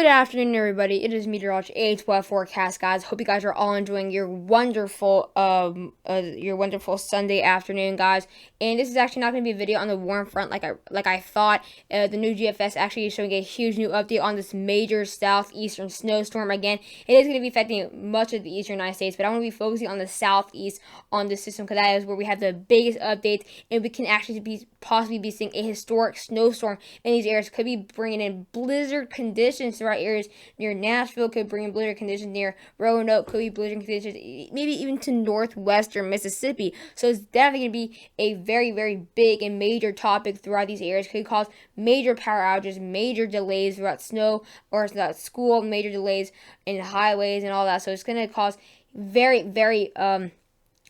Good afternoon, everybody. It is Meteorology 812 forecast, guys. Hope you guys are all enjoying your wonderful Sunday afternoon, guys. And this is actually not going to be a video on the warm front like I thought. The new GFS actually is showing a huge new update on this major southeastern snowstorm. Again, it is going to be affecting much of the eastern United States, but I want to be focusing on the southeast on this system because that is where we have the biggest updates, and we can actually possibly be seeing a historic snowstorm in these areas. Could be bringing in blizzard conditions throughout areas near Nashville, could bring in blizzard conditions near Roanoke, could be blizzard conditions maybe even to northwestern Mississippi. So it's definitely going to be a very, very big and major topic throughout these areas. Could cause major power outages, major delays throughout snow or throughout school, major delays in highways and all that. So it's going to cause very, very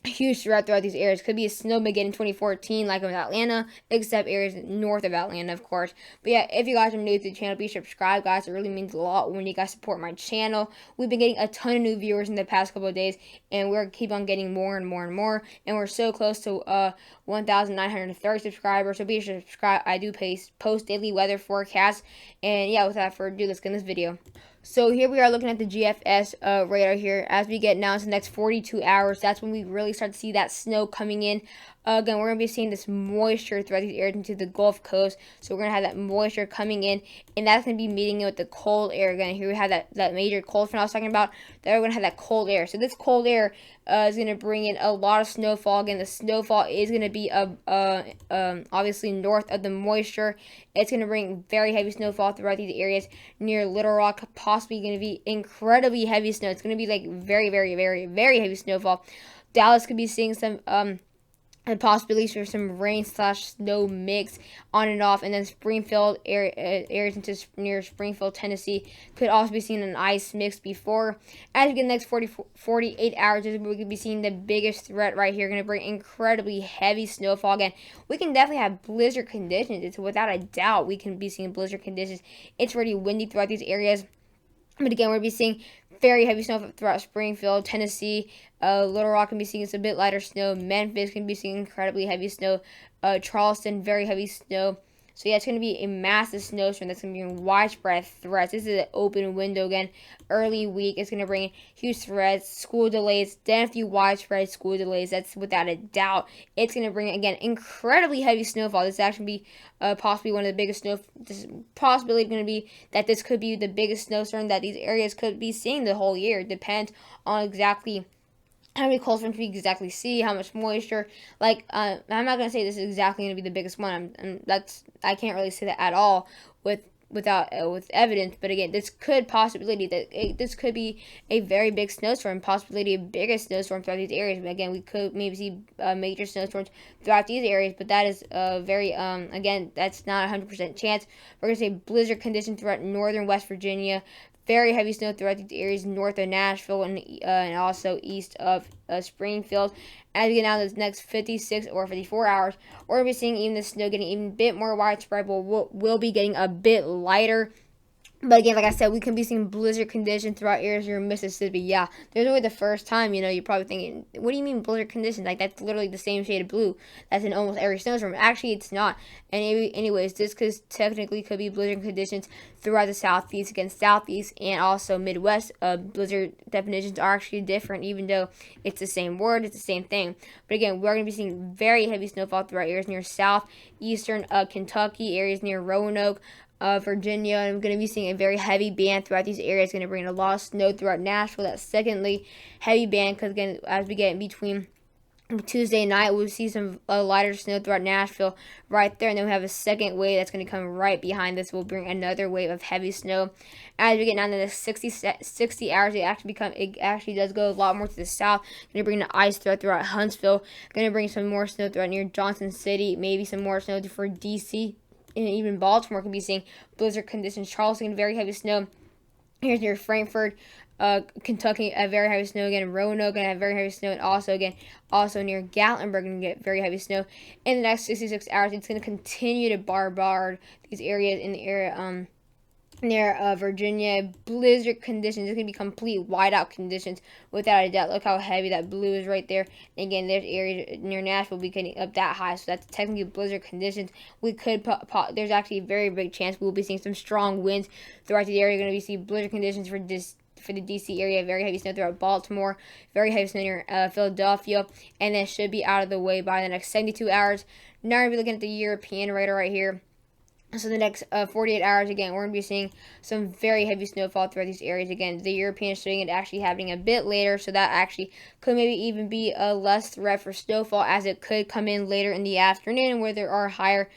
huge throughout these areas. Could be a snowmageddon in 2014 like in Atlanta, except areas north of Atlanta, of course. But yeah, if you guys are new to the channel, be sure to subscribe, guys. It really means a lot when you guys support my channel. We've been getting a ton of new viewers in the past couple of days, and we're keep on getting more and more and more, and we're so close to 1,930 subscribers. So be sure to subscribe. I do post daily weather forecasts, and yeah, without further ado, let's get in this video. So here we are looking at the GFS radar here. As we get now into the next 42 hours, that's when we really start to see that snow coming in. Again, we're going to be seeing this moisture throughout these areas into the Gulf Coast. So we're going to have that moisture coming in, and that's going to be meeting it with the cold air. Again, here we have that major cold front I was talking about. Then we're going to have that cold air. So this cold air is going to bring in a lot of snowfall. Again, the snowfall is going to be obviously north of the moisture. It's going to bring very heavy snowfall throughout these areas near Little Rock. Possibly going to be incredibly heavy snow. It's going to be like very, very, very, very heavy snowfall. Dallas could be seeing some and possibilities for some rain/snow mix on and off, and then Springfield areas into near Springfield, Tennessee could also be seeing an ice mix before. As we get the next 48 hours, we could be seeing the biggest threat right here, going to bring incredibly heavy snowfall. Again, we can definitely have blizzard conditions. It's without a doubt we can be seeing blizzard conditions. It's already windy throughout these areas. But again, we'll be seeing very heavy snow throughout Springfield, Tennessee. Little Rock can be seeing some bit lighter snow. Memphis can be seeing incredibly heavy snow. Charleston, very heavy snow. So yeah, it's going to be a massive snowstorm that's going to be widespread threats. This is an open window again. Early week, it's going to bring huge threats, school delays, definitely widespread school delays. That's without a doubt. It's going to bring, again, incredibly heavy snowfall. This is actually be possibly one of the biggest this possibility going to be that this could be the biggest snowstorm that these areas could be seeing the whole year. It depends on exactly how many cold fronts we exactly see, how much moisture. Like, I'm not gonna say this is exactly gonna be the biggest one. I can't really say that at all with evidence. But again, this could this could be a very big snowstorm, possibility of biggest snowstorm throughout these areas. But again, we could maybe see major snowstorms throughout these areas. But that is very again, that's not 100% chance. We're gonna say blizzard conditions throughout northern West Virginia. Very heavy snow throughout these areas north of Nashville and also east of Springfield. As we get down to the next 56 or 54 hours, we're going to be seeing even the snow getting even a bit more widespread, but we'll be getting a bit lighter. But again, like I said, we can be seeing blizzard conditions throughout areas near Mississippi. Yeah, there's always the first time, you're probably thinking, what do you mean blizzard conditions? Like, that's literally the same shade of blue that's in almost every snowstorm. Actually, it's not. And anyways, this technically could be blizzard conditions throughout the southeast, against southeast and also Midwest. Blizzard definitions are actually different, even though it's the same word, it's the same thing. But again, we're going to be seeing very heavy snowfall throughout areas near southeastern Kentucky, areas near Roanoke, Virginia. And I'm going to be seeing a very heavy band throughout these areas. It's going to bring a lot of snow throughout Nashville. That secondly heavy band, because again, as we get in between Tuesday night, we'll see some lighter snow throughout Nashville right there, and then we have a second wave that's going to come right behind this. We'll bring another wave of heavy snow. As we get down to the 60 hours, it actually does go a lot more to the south. Going to bring the ice throughout Huntsville. Going to bring some more snow throughout near Johnson City. Maybe some more snow for DC. And even Baltimore can be seeing blizzard conditions. Charleston, very heavy snow. Here's near Frankfort, Kentucky, very heavy snow again. Roanoke gonna have very heavy snow, and also near Gatlinburg gonna get very heavy snow. In the next 66 hours, it's gonna continue to bombard these areas in the area near Virginia. Blizzard conditions. It's going to be complete whiteout conditions without a doubt. Look how heavy that blue is right there. And again, there's areas near Nashville will be getting up that high, so that's technically blizzard conditions. We could there's actually a very big chance we will be seeing some strong winds throughout the area. You're going to be seeing blizzard conditions for the DC area, very heavy snow throughout Baltimore, very heavy snow near Philadelphia, and then should be out of the way by the next 72 hours. Now we're going to be looking at the European radar right here. So the next 48 hours, again, we're going to be seeing some very heavy snowfall throughout these areas. Again, the European is showing it actually happening a bit later, so that actually could maybe even be a less threat for snowfall, as it could come in later in the afternoon where there are higher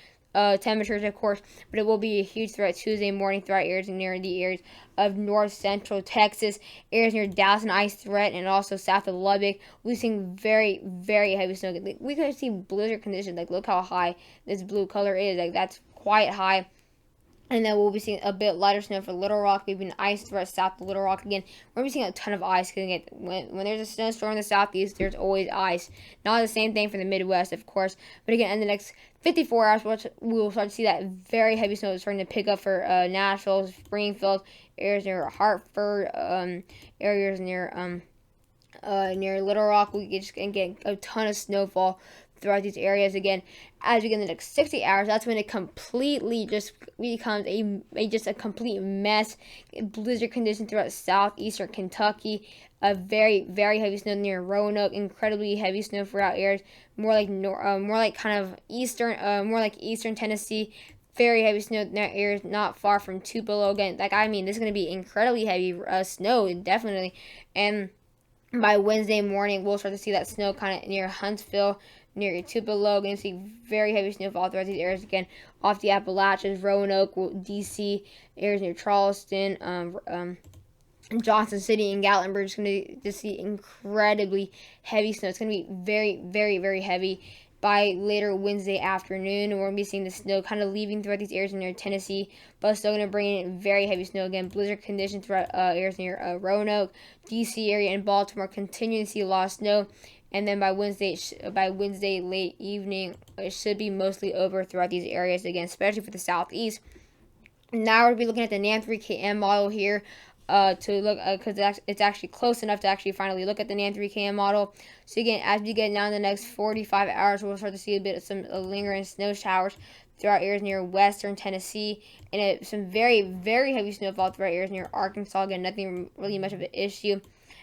temperatures, of course, but it will be a huge threat Tuesday morning throughout areas near the areas of north central Texas, areas near Dallas and ice threat, and also south of Lubbock. We're seeing very, very heavy snow. We could see blizzard conditions. Like, look how high this blue color is. Like, that's quite high. And then we'll be seeing a bit lighter snow for Little Rock, maybe an ice threat south of Little Rock again. We're going to be seeing a ton of ice because when there's a snowstorm in the southeast, there's always ice. Not the same thing for the Midwest, of course. But again, in the next 54 hours, we will start to see that very heavy snow starting to pick up for Nashville, Springfield, areas near Hartford, areas near Little Rock. We just can get a ton of snowfall throughout these areas. Again, as we get in the next 60 hours, that's when it completely just becomes a complete mess. Blizzard conditions throughout southeastern Kentucky. A very, very heavy snow near Roanoke. Incredibly heavy snow throughout areas more like eastern Tennessee. Very heavy snow in that area, not far from Tupelo. Again, this is going to be incredibly heavy snow, definitely. And by Wednesday morning, we'll start to see that snow kind of near Huntsville, near Tupelo. Going to see very heavy snowfall throughout these areas again, off the Appalachians, Roanoke, DC, areas near Charleston, Johnson City, and Gatlinburg. Just going to see incredibly heavy snow. It's going to be very, very, very heavy by later Wednesday afternoon. We're going to be seeing the snow kind of leaving throughout these areas near Tennessee, but still going to bring in very heavy snow again. Blizzard conditions throughout areas near Roanoke, DC area, and Baltimore. Continuing to see a lot of snow. And then by Wednesday late evening, it should be mostly over throughout these areas again, especially for the southeast. Now we'll be looking at the NAM 3KM model here to look because it's actually close enough to actually finally look at the NAM 3KM model. So again, as we get down the next 45 hours, we'll start to see a bit of some lingering snow showers throughout areas near western Tennessee, and some very, very heavy snowfall throughout areas near Arkansas. Again, nothing really much of an issue.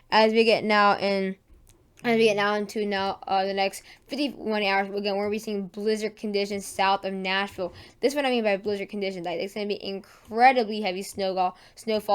As we get now into the next 51 hours, again, we're going to be seeing blizzard conditions south of Nashville. This is what I mean by blizzard conditions. Like, it's going to be incredibly heavy snowfall.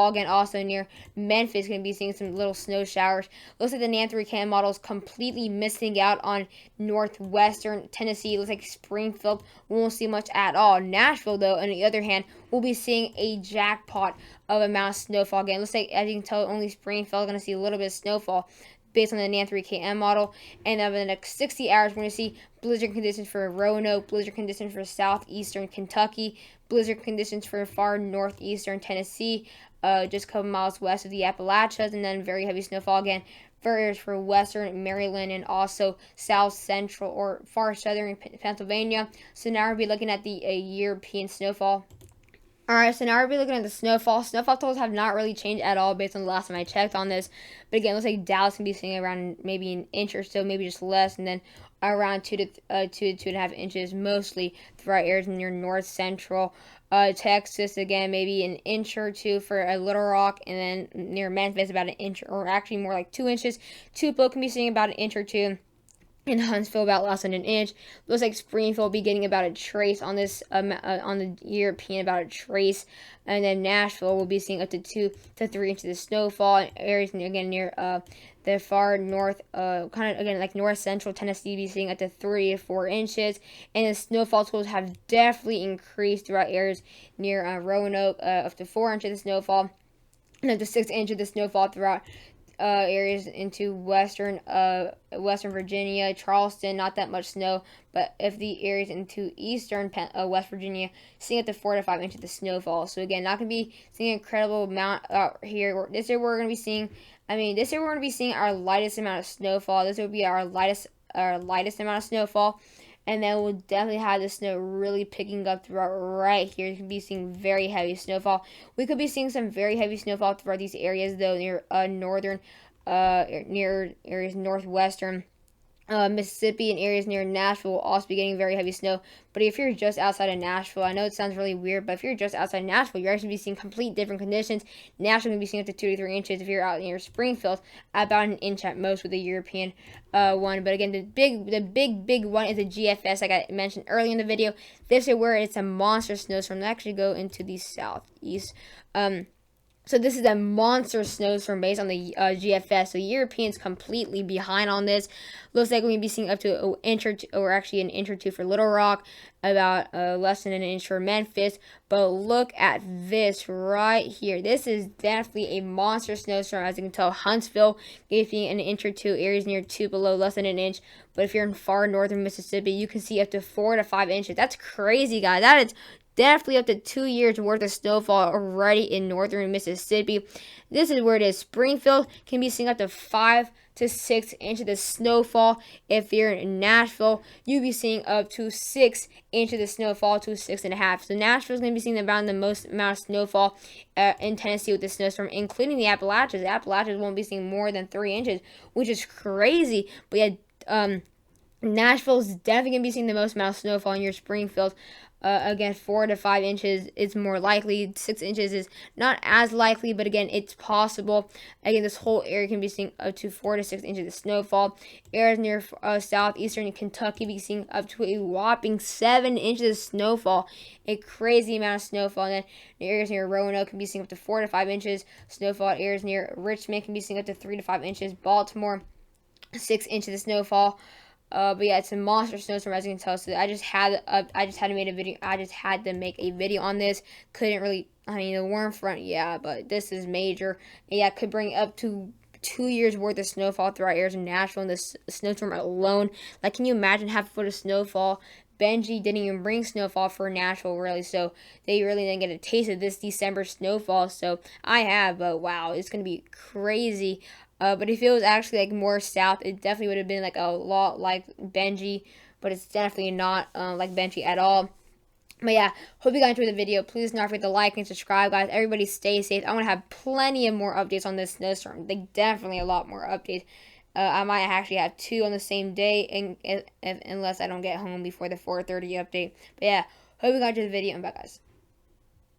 Again, also near Memphis, going to be seeing some little snow showers. Looks like the NAM 3KM model is completely missing out on northwestern Tennessee. Looks like Springfield won't see much at all. Nashville, though, on the other hand, we'll be seeing a jackpot of amount of snowfall. Again, looks like, as you can tell, only Springfield is going to see a little bit of snowfall based on the NAM 3KM model. And over the next 60 hours, we're going to see blizzard conditions for Roanoke, blizzard conditions for southeastern Kentucky, blizzard conditions for far northeastern Tennessee, just a couple miles west of the Appalachians, and then very heavy snowfall again for areas for western Maryland and also south central or far southern Pennsylvania. So now we'll be looking at the European snowfall. Alright, so now we'll be looking at the snowfall. Snowfall totals have not really changed at all based on the last time I checked on this. But again, it looks like Dallas can be seeing around maybe an inch or so, maybe just less, and then around 2 to 2.5 inches, mostly throughout areas near north central Texas. Again, maybe an inch or two for Little Rock, and then near Memphis about an inch, or actually more like 2 inches. Tupelo can be seeing about an inch or two. In Huntsville, about less than an inch. Looks like Springfield will be getting about a trace on this on the European, about a trace, and then Nashville will be seeing up to 2 to 3 inches of snowfall. And areas again near the far north, kind of again like north central Tennessee, be seeing up to 3 to 4 inches. And the snowfall totals have definitely increased throughout areas near Roanoke, up to 4 inches of snowfall, and up to 6 inches of snowfall throughout areas into western Virginia, Charleston, not that much snow, but if the areas into eastern West Virginia, seeing up to 4 to 5 inches of snowfall. So again, not going to be seeing an incredible amount here. This year we're going to be seeing, our lightest amount of snowfall. This would be our lightest amount of snowfall. and then we'll definitely have the snow really picking up throughout right here. You can be seeing very heavy snowfall. We could be seeing some very heavy snowfall throughout these areas though, near northern, near areas northwestern. Mississippi and areas near Nashville will also be getting very heavy snow. But if you're just outside of Nashville, I know it sounds really weird, but if you're just outside of Nashville, you're actually be seeing complete different conditions. Nashville can be seeing up to 2 to 3 inches. If you're out near Springfield, about an inch at most with the European one. But again, the big one is the GFS, like I mentioned earlier in the video. This is where it's a monster snowstorm that actually go into the southeast. So this is a monster snowstorm based on the GFS. So Europeans completely behind on this. Looks like we're going to be seeing up to an inch or two, or actually an inch or two for Little Rock, about less than an inch for Memphis. But look at this right here. This is definitely a monster snowstorm. As you can tell, Huntsville giving an inch or two, areas near 2 below less than an inch. But if you're in far northern Mississippi, you can see up to 4 to 5 inches. That's crazy, guys. That is definitely up to 2 years worth of snowfall already in northern Mississippi. This is where it is. Springfield can be seeing up to 5 to 6 inches of snowfall. If you're in Nashville, you'll be seeing up to 6 inches of snowfall to 6.5. So Nashville's going to be seeing around the most amount of snowfall in Tennessee with this snowstorm, including the Appalachians. The Appalachians won't be seeing more than 3 inches, which is crazy. But yeah, Nashville's definitely going to be seeing the most amount of snowfall in your Springfield. Again, 4 to 5 inches is more likely. 6 inches is not as likely, but again, it's possible. Again, this whole area can be seeing up to 4 to 6 inches of snowfall. Areas near southeastern Kentucky be seeing up to a whopping 7 inches of snowfall. A crazy amount of snowfall. And then areas near Roanoke can be seeing up to 4 to 5 inches snowfall. Areas near Richmond can be seeing up to 3 to 5 inches. Baltimore, 6 inches of snowfall. But yeah, it's a monster snowstorm, as you can tell. So I just had to make a video. I just had to make a video on this. Couldn't really. I mean, the warm front, yeah, but this is major. Yeah, it could bring up to 2 years worth of snowfall throughout areas in Nashville in this snowstorm alone. Like, can you imagine half a foot of snowfall? Benji didn't even bring snowfall for Nashville, really, so they really didn't get a taste of this December snowfall. So I have, but wow, it's gonna be crazy. But if it was actually like more south, it definitely would have been like a lot like Benji, but it's definitely not like Benji at all. But yeah, hope you guys enjoyed the video. Please don't forget to like and subscribe, guys. Everybody stay safe. I'm going to have plenty of more updates on this snowstorm. Like, definitely a lot more updates. I might actually have 2 on the same day, unless I don't get home before the 4:30 update. But yeah, hope you guys enjoyed the video, and bye, guys.